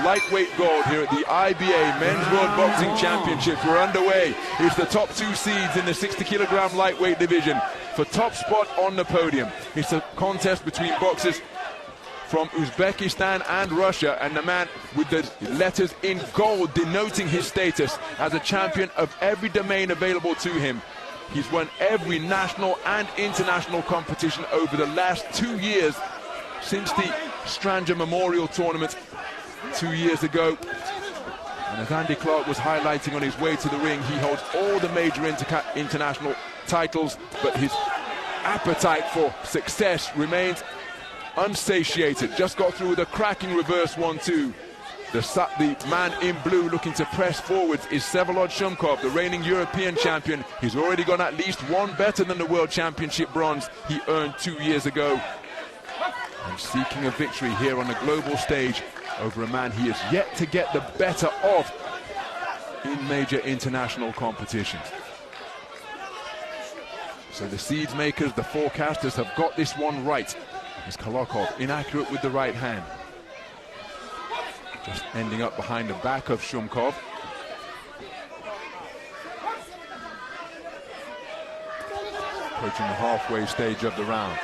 lightweight gold here at the IBA Men's World Boxing Championships. We're underway. It's the top two seeds in the 60-kilogram lightweight division for top spot on the podium. It's a contest between boxers from Uzbekistan and Russia, and the man with the letters in gold denoting his status as a champion of every domain available to him. He's won every national and international competition over the last 2 years since the Stranger Memorial Tournament 2 years ago. And as Andy Clark was highlighting on his way to the ring, he holds all the major international titles, but his appetite for success remains unsatiated. Just got through with a cracking reverse 1-2. The man in blue looking to press forwards is Vsevolod Šumkov, the reigning European champion. He's already gone at least one better than the World Championship bronze he earned 2 years ago. And seeking a victory here on the global stage over a man he is yet to get the better of in major international competitions. So the seeds makers, the forecasters, have got this one right. Is Kolokov inaccurate with the right hand? Just ending up behind the back of Šumkov. Approaching the halfway stage of the round.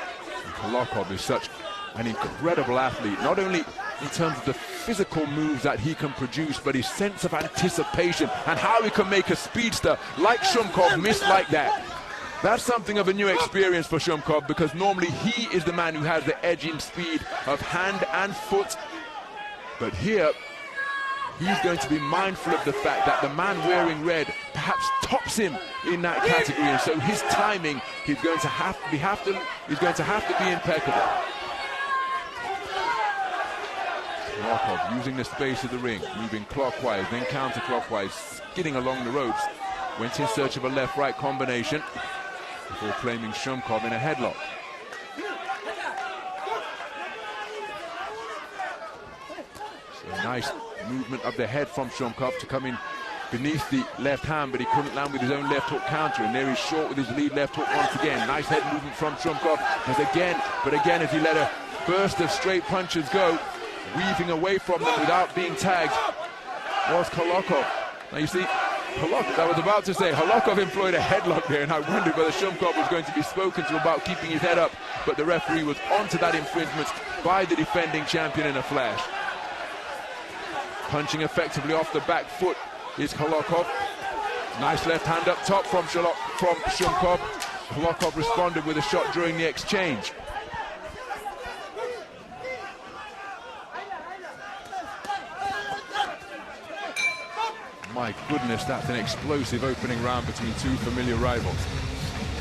And Kolokov is such an incredible athlete, not only in terms of the physical moves that he can produce, but his sense of anticipation and how he can make a speedster like Šumkov miss like that. That's something of a new experience for Šumkov, because normally he is the man who has the edge in speed of hand and foot. But here, he's going to be mindful of the fact that the man wearing red perhaps tops him in that category, and so his timing is going to have to be impeccable. Kolokov using the space of the ring, moving clockwise, then counterclockwise, skidding along the ropes. Went in search of a left-right combination before claiming Šumkov in a headlock. So nice movement of the head from Šumkov to come in beneath the left hand, but he couldn't land with his own left hook counter, and there he's short with his lead left hook once again. Nice head movement from Šumkov, but again as he let a burst of straight punches go, weaving away from them without being tagged, was Kolokov. Now you see, I was about to say, Kolokov employed a headlock there, and I wondered whether Šumkov was going to be spoken to about keeping his head up, but the referee was onto that infringement by the defending champion in a flash. Punching effectively off the back foot is Kolokov. Nice left hand up top from Šumkov. Kolokov responded with a shot during the exchange. My goodness, that's an explosive opening round between two familiar rivals.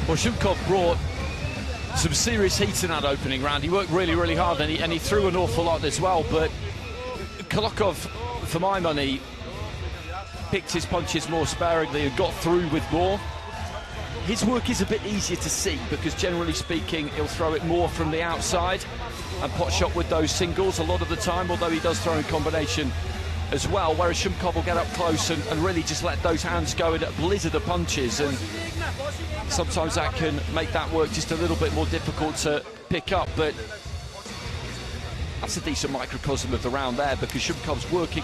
Well, Šumkov brought some serious heat in that opening round. He worked really, really hard, and he threw an awful lot as well. But Kolokov, for my money, picked his punches more sparingly and got through with more. His work is a bit easier to see because, generally speaking, he'll throw it more from the outside and pot shot with those singles a lot of the time, although he does throw in combination as well, whereas Šumkov will get up close and really just let those hands go in a blizzard of punches, and sometimes that can make that work just a little bit more difficult to pick up. But that's a decent microcosm of the round there, because Šumkov's working,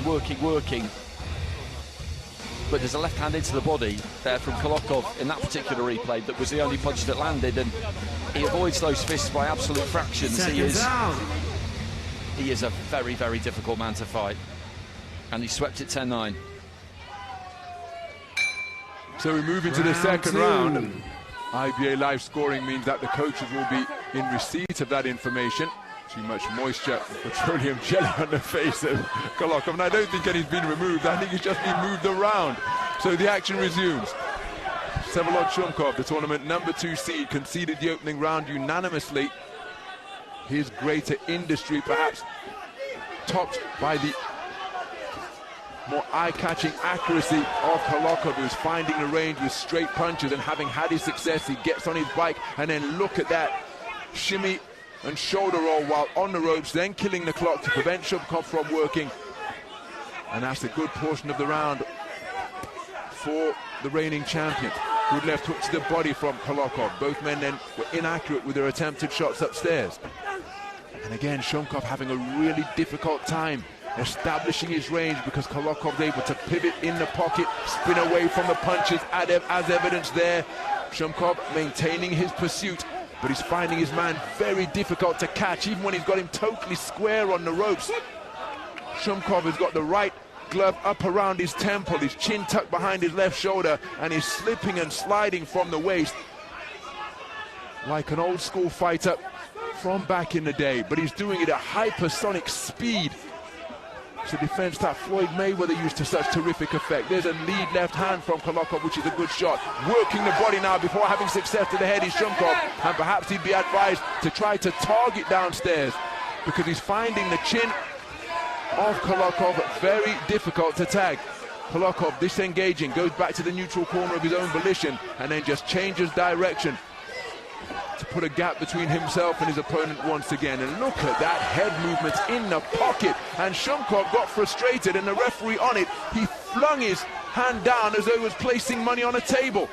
but there's a left hand into the body there from Kolokov in that particular replay that was the only punch that landed, and he avoids those fists by absolute fractions. He is a very, very difficult man to fight. And he swept it 10-9. So we move into the second round. IBA live scoring means that the coaches will be in receipt of that information. Too much moisture, petroleum jelly on the face of Kolokov. And I don't think any's been removed. I think he's just been moved around. So the action resumes. Vsevolod Šumkov, the tournament #2 seed, conceded the opening round unanimously. His greater industry perhaps topped by the more eye-catching accuracy of Kolokov, who's finding the range with straight punches, and having had his success, he gets on his bike, and then look at that shimmy and shoulder roll while on the ropes, then killing the clock to prevent Šumkov from working. And that's a good portion of the round for the reigning champion. Good left hook to the body from Kolokov. Both men then were inaccurate with their attempted shots upstairs. And again, Šumkov having a really difficult time establishing his range because Kolokov's able to pivot in the pocket, spin away from the punches, as evidence there. Šumkov maintaining his pursuit, but he's finding his man very difficult to catch, even when he's got him totally square on the ropes. Šumkov has got the right glove up around his temple, his chin tucked behind his left shoulder, and he's slipping and sliding from the waist like an old school fighter from back in the day, but he's doing it at hypersonic speed. It's a defense that Floyd Mayweather used to such terrific effect. There's a lead left hand from Kolokov, which is a good shot. Working the body now before having success to the head is Šumkov, and perhaps he'd be advised to try to target downstairs because he's finding the chin of Kolokov very difficult to tag. Kolokov disengaging, goes back to the neutral corner of his own volition, and then just changes direction to put a gap between himself and his opponent once again. And look at that head movement in the pocket, and Šumkov got frustrated, and the referee on it, he flung his hand down as though he was placing money on a table.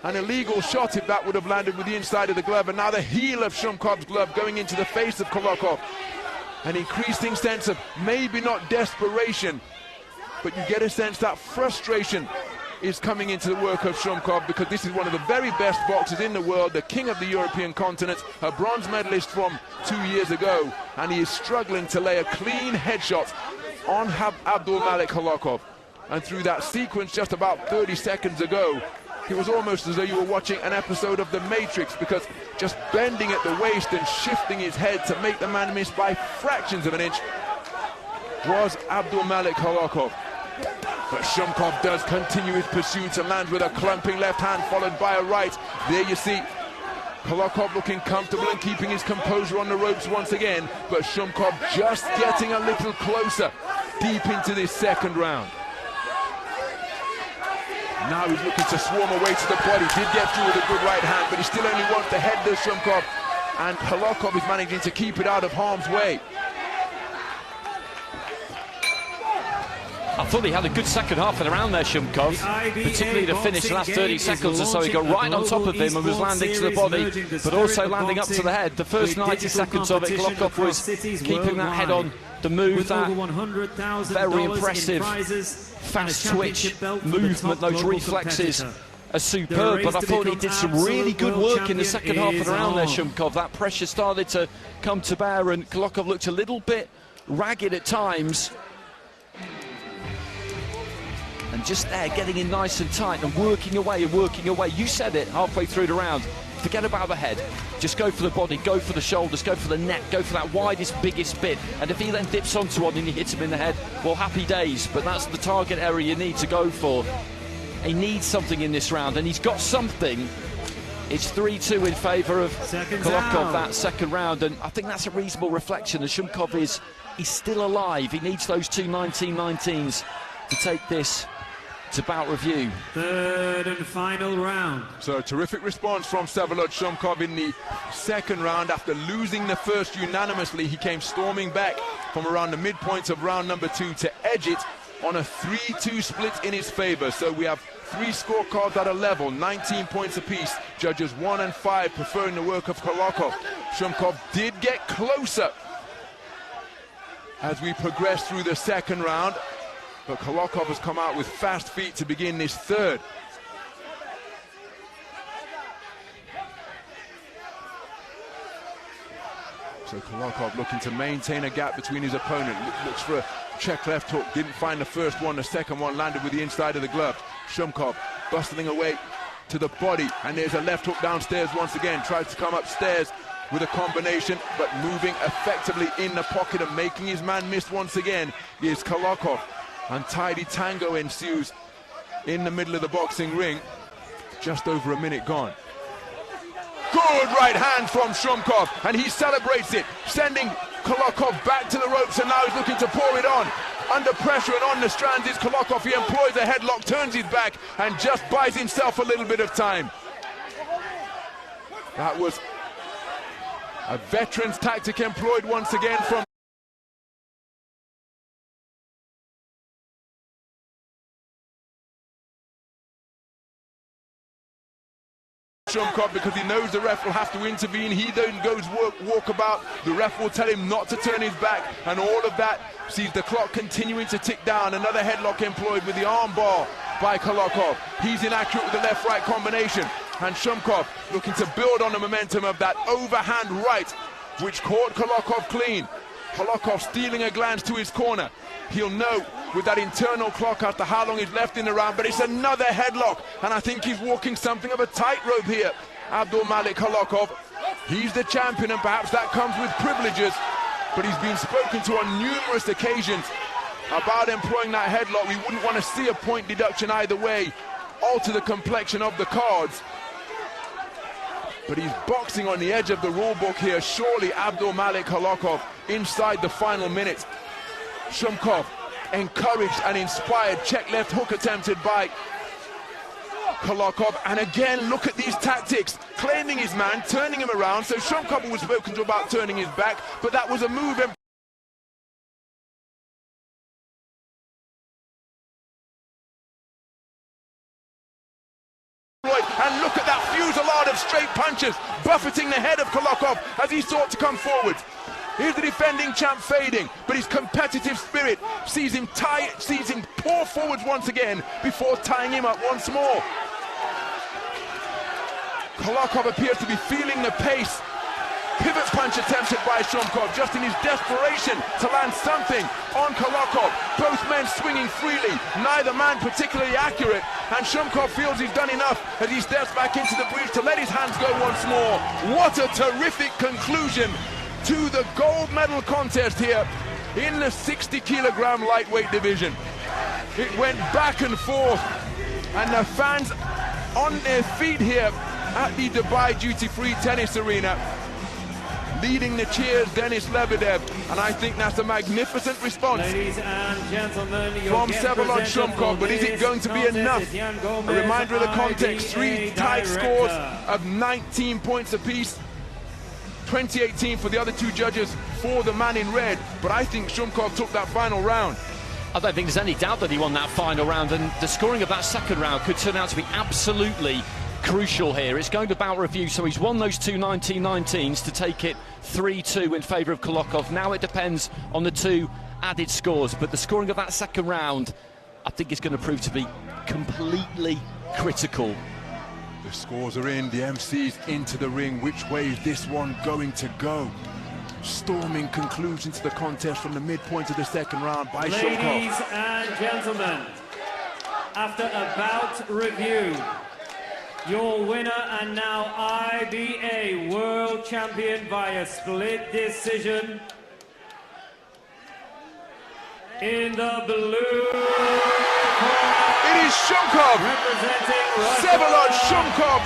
An illegal shot if that would have landed with the inside of the glove, and now the heel of Šumkov's glove going into the face of Kolokov. An increasing sense of maybe not desperation, but you get a sense that frustration is coming into the work of Šumkov, because this is one of the very best boxers in the world, the king of the European continent, a bronze medalist from 2 years ago, and he is struggling to lay a clean headshot on Abdulmalik Kolokov. And through that sequence just about 30 seconds ago, it was almost as though you were watching an episode of The Matrix, because just bending at the waist and shifting his head to make the man miss by fractions of an inch was Abdulmalik Kolokov. But Šumkov does continue his pursuit and lands with a clumping left hand followed by a right. There you see Kolokov looking comfortable and keeping his composure on the ropes once again, but Šumkov just getting a little closer deep into this second round. Now he's looking to swarm away to the body. Did get through with a good right hand, but he still only wants the head, does Šumkov, and Kolokov is managing to keep it out of harm's way. I thought he had a good second half of the round there, Šumkov, particularly to finish the last 30 seconds or so. He got right on top of him and was landing to the body, but also landing up to the head. The first 90 seconds of it, Kolokov was keeping that head on the move, that very impressive fast twitch movement, those reflexes are superb, but I thought he did some really good work in the second half of the round there, Šumkov. That pressure started to come to bear, and Kolokov looked a little bit ragged at times. And just there, getting in nice and tight and working away and working away. You said it halfway through the round. Forget about the head. Just go for the body, go for the shoulders, go for the neck, go for that widest, biggest bit. And if he then dips onto one and he hits him in the head, well, happy days. But that's the target area you need to go for. He needs something in this round, and he's got something. It's 3-2 in favour of Kolokov, that second round, and I think that's a reasonable reflection. And Šumkov he's still alive. He needs those two 19-19s to take this to bout review. Third and final round. So a terrific response from Vsevolod Šumkov in the second round. After losing the first unanimously, he came storming back from around the midpoint of round number 2 to edge it on a 3-2 split in his favour. So we have 3 scorecards at a level, 19 points apiece. Judges 1 and 5 preferring the work of Kolokov. Šumkov did get closer as we progress through the second round, but Kolokov has come out with fast feet to begin this third. So Kolokov looking to maintain a gap between his opponent. Looks for a check left hook, didn't find the first one, the second one landed with the inside of the glove. Šumkov bustling away to the body, and there's a left hook downstairs once again. Tries to come upstairs with a combination, but moving effectively in the pocket and making his man miss once again is Kolokov. Untidy tango ensues in the middle of the boxing ring. Just over a minute gone. Good right hand from Šumkov, and he celebrates it, sending Kolokov back to the ropes, and now he's looking to pour it on. Under pressure and on the strands is Kolokov. He employs a headlock, turns his back, and just buys himself a little bit of time. That was a veteran's tactic employed once again from Shumkov, because he knows the ref will have to intervene. He then goes walkabout. The ref will tell him not to turn his back, and all of that sees the clock continuing to tick down. Another headlock employed with the arm bar by Kolokov. He's inaccurate with the left-right combination, and Shumkov looking to build on the momentum of that overhand right, which caught Kolokov clean. Kolokov stealing a glance to his corner. He'll know with that internal clock after how long is left in the round, but it's another headlock, and I think he's walking something of a tightrope here. Abdulmalik Kolokov, he's the champion, and perhaps that comes with privileges, but he's been spoken to on numerous occasions about employing that headlock. We wouldn't want to see a point deduction either way, alter the complexion of the cards. But he's boxing on the edge of the rule book here. Surely Abdulmalik Kolokov inside the final minute. Shumkov encouraged and inspired. Check left hook attempted by Kolokov, and again look at these tactics, claiming his man, turning him around. So Shumkov was spoken to about turning his back, but that was a move. And look at that fusillade of straight punches buffeting the head of Kolokov as he sought to come forward. Here's the defending champ fading, but his competitive spirit sees him pour forwards once again before tying him up once more. Kolokov appears to be feeling the pace. Pivot punch attempted by Shumkov, just in his desperation to land something on Kolokov. Both men swinging freely, neither man particularly accurate, and Shumkov feels he's done enough as he steps back into the breach to let his hands go once more. What a terrific conclusion to the gold medal contest here in the 60 kilogram lightweight division. It went back and forth, and the fans on their feet here at the Dubai duty-free tennis arena, leading the cheers, Denis Lebedev, and I think that's a magnificent response from Vsevolod Shumkov. But is it going to be enough? A reminder of the context: three tight scores of 19 points apiece. 2018 for the other two judges for the man in red, but I think Shumkov took that final round. I don't think there's any doubt that he won that final round, and the scoring of that second round could turn out to be absolutely crucial here. It's going to bout review, so he's won those two 19-19s to take it 3-2 in favour of Kolokov. Now it depends on the two added scores, but the scoring of that second round I think is going to prove to be completely critical. The scores are in, the MC's into the ring. Which way is this one going to go? Storming conclusion to the contest from the midpoint of the second round by Shumkov. Ladies and gentlemen, after a bout review, your winner and now IBA World Champion via split decision, in the blue corner, it is Shumkov, representing Vsevolod Shumkov.